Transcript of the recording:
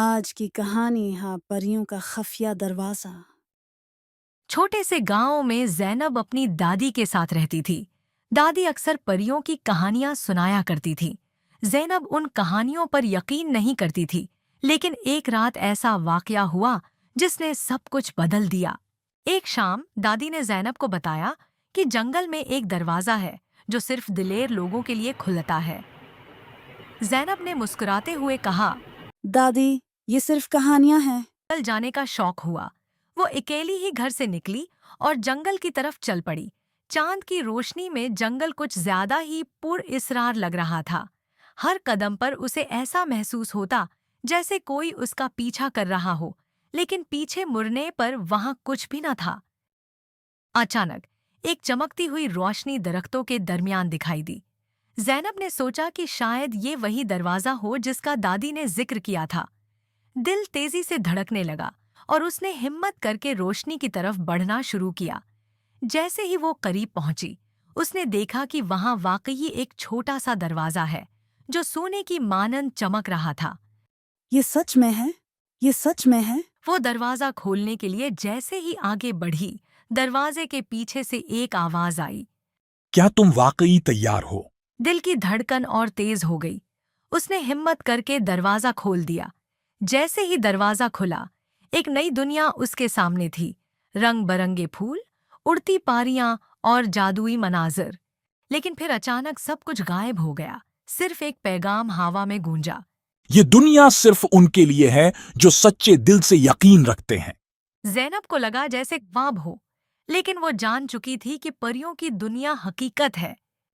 आज की कहानी है परियों का खफिया दरवाजा। छोटे से गांव में जैनब अपनी दादी के साथ रहती थी। दादी अक्सर परियों की कहानियां सुनाया करती थी। जैनब उन कहानियों पर यकीन नहीं करती थी, लेकिन एक रात ऐसा वाकया हुआ जिसने सब कुछ बदल दिया। एक शाम दादी ने जैनब को बताया कि जंगल में एक दरवाजा है जो सिर्फ दिलेर लोगों के लिए खुलता है। जैनब ने मुस्कुराते हुए कहा, दादी, ये सिर्फ कहानियां हैं। जंगल जाने का शौक हुआ। वो अकेली ही घर से निकली और जंगल की तरफ चल पड़ी। चांद की रोशनी में जंगल कुछ ज्यादा ही पुरअसरार लग रहा था। हर कदम पर उसे ऐसा महसूस होता जैसे कोई उसका पीछा कर रहा हो, लेकिन पीछे मुड़ने पर वहां कुछ भी न था। अचानक एक चमकती हुई रोशनी दरख्तों के दरमियान दिखाई दी। जैनब ने सोचा कि शायद ये वही दरवाजा हो जिसका दादी ने जिक्र किया था। दिल तेजी से धड़कने लगा और उसने हिम्मत करके रोशनी की तरफ बढ़ना शुरू किया। जैसे ही वो करीब पहुंची, उसने देखा कि वहां वाकई एक छोटा सा दरवाजा है जो सोने की मानंद चमक रहा था। ये सच में है, ये सच में है। वो दरवाजा खोलने के लिए जैसे ही आगे बढ़ी, दरवाजे के पीछे से एक आवाज आई। क्या तुम वाकई तैयार हो? दिल की धड़कन और तेज हो गई। उसने हिम्मत करके दरवाजा खोल दिया। जैसे ही दरवाजा खुला, एक नई दुनिया उसके सामने थी। रंग बरंगे फूल, उड़ती पारियां और जादुई मनाजिर। लेकिन फिर अचानक सब कुछ गायब हो गया। सिर्फ एक पैगाम हवा में गूंजा। ये दुनिया सिर्फ उनके लिए है जो सच्चे दिल से यकीन रखते हैं। जैनब को लगा जैसे ख्वाब हो, लेकिन वो जान चुकी थी कि परियों की दुनिया हकीकत है।